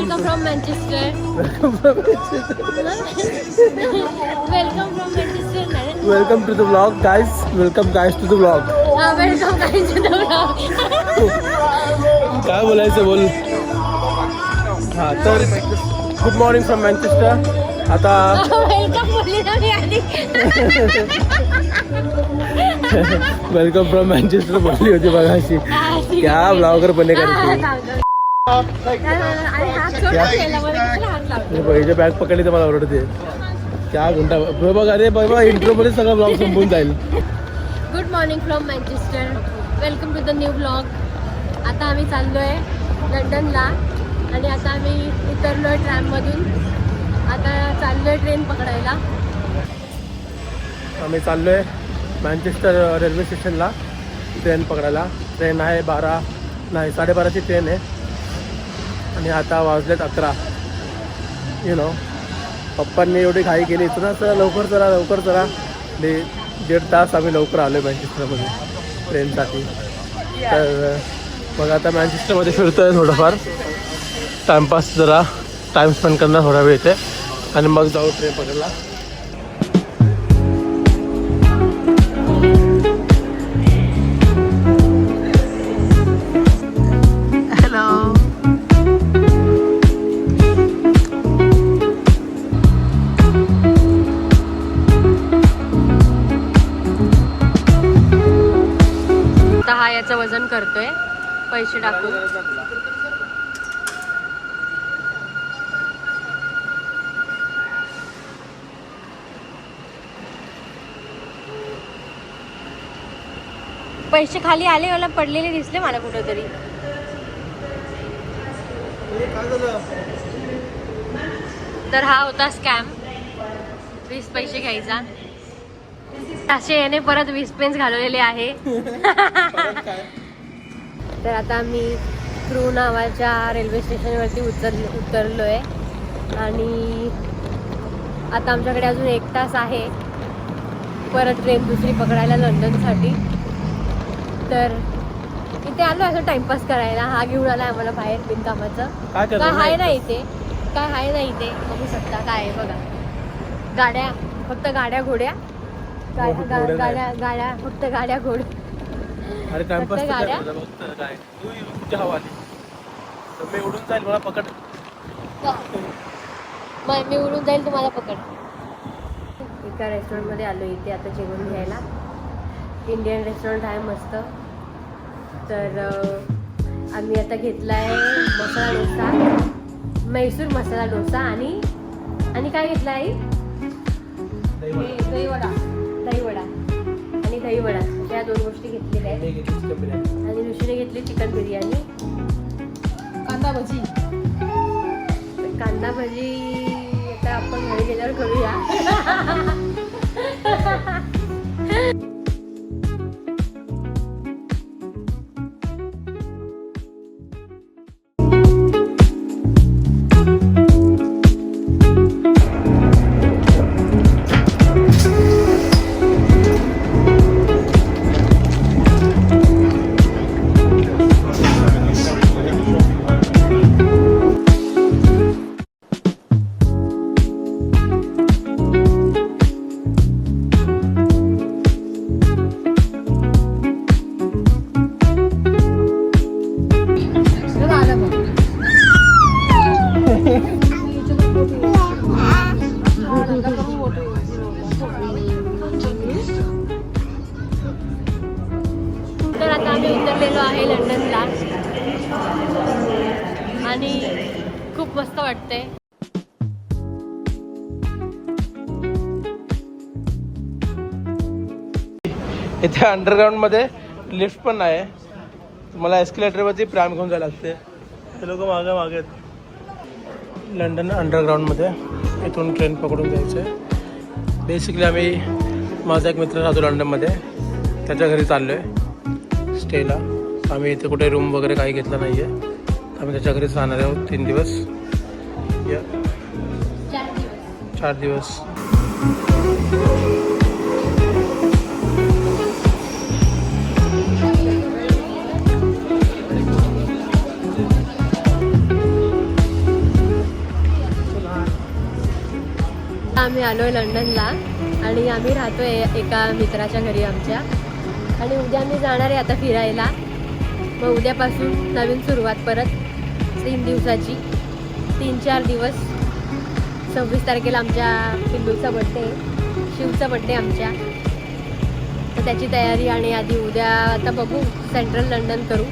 Welcome from Manchester. Welcome from Manchester. Welcome from Manchester. Welcome to the vlog, guys. Welcome guys to the vlog. Welcome guys to the vlog. काय बोलायचं बोल. हां तर good morning from Manchester. आता welcome बोलली ना मी आधी. Welcome from Manchester बोलली होती बघा अशी. क्या ब्लॉगर बने करते. हिचे बॅग पकडली तर मला ओरडते. क्या घंटा बघ. अरे बाबा इंट्रो मध्ये सगळं ब्लॉग संपून जाईल. Good morning from Manchester. Welcome to the new blog. आता आम्ही चाललोय लंडनला आणि आता आम्ही उतरलोय ट्रॅममधून. आता चाललोय ट्रेन पकडायला. आम्ही चाललोय मँचेस्टर रेल्वे स्टेशनला ट्रेन पकडायला. ट्रेन आहे 12:30ची ट्रेन आहे आणि आता वाजलेत 11. यु नो पप्पांनी एवढी घाई केली इथून चला लवकर चला. 1.5 तास आम्ही लवकर आलो आहे मँचेस्टरमध्ये ट्रेनसाठी. तर मग आता मँचेस्टरमध्ये फिरतो आहे थोडंफार टाईमपास, जरा टाईम स्पेंड करणार थोडा वेळ इथे आणि मग जाऊ ट्रेन पकडायला. याचं वजन करतोय पैसे टाकून. पैसे खाली आले, मला पडलेले दिसले मला कुठेतरी. तर हा होता स्कॅम. 20 पैसे घ्यायचा. असे याने परत 20 पेन्स घालवलेले आहे. तर आता आम्ही क्रू नावाच्या रेल्वे स्टेशनवरती उतरलोय आणि आता आमच्याकडे अजून 1 तास आहे परत ट्रेन दुसरी पकडायला लंडनसाठी. तर इथे आलो असं टाइमपास करायला. हा घेऊन आला आम्हाला बाहेर बिनकामाचं. काय आहे ना इथे, काय आहे ना इथे बघू शकता. काय आहे बघा, गाड्या, फक्त गाड्या घोड्या. गाड्या फक्त गाड्या घोड. अरे टाइमपास गाड्या. काय तुझी हवा आली तर मी उडून जाईल, मला पकड. मी उडून जाईल, तुम्हाला पकड. एका रेस्टॉरंटमध्ये आलो इथे आता जेवण घ्यायला. इंडियन रेस्टॉरंट आहे मस्त. तर आम्ही आता घेतला आहे मसाला डोसा, मैसूर मसाला डोसा आणि काय घेतला आहे दहीवडा आणि दहीवडा. या 2 गोष्टी घेतलेल्या आहेत. आणि ऋषीने घेतली चिकन बिर्याणी, कांदा भजी. आता आपण घरी गेल्यावर करूया. तर आता आम्ही उतरलेलो आहे लंडनला आणि खूप मस्त वाटतंय. इथे अंडरग्राऊंडमध्ये लिफ्ट पण आहे. मला एस्केलेटरवरती प्राम घेऊन जायला लागते. हे लोक मागे आहेत. लंडन अंडरग्राऊंडमध्ये इथून ट्रेन पकडून जायचं आहे. बेसिकली आम्ही, माझा एक मित्र राहतो लंडनमध्ये, त्याच्या घरी चाललो आहे स्टेला. आम्ही इथे कुठे रूम वगैरे काही घेतला नाही आहे. आम्ही त्याच्या घरीच राहणार आहोत 3 दिवस, 4 दिवस. आम्ही आलो आहे लंडनला आणि आम्ही राहतो आहे एका मित्राच्या घरी आमच्या. आणि उद्या आम्ही जाणार आहे आता फिरायला. मग उद्यापासून नवीन सुरुवात परत 3 दिवसाची, 3-4 दिवस. 26 तारखेला आमच्या पिल्लूचा बड्डे, शिवचा बड्डे आमच्या. तर त्याची तयारी आणि आधी उद्या आता बघू सेंट्रल लंडन करू.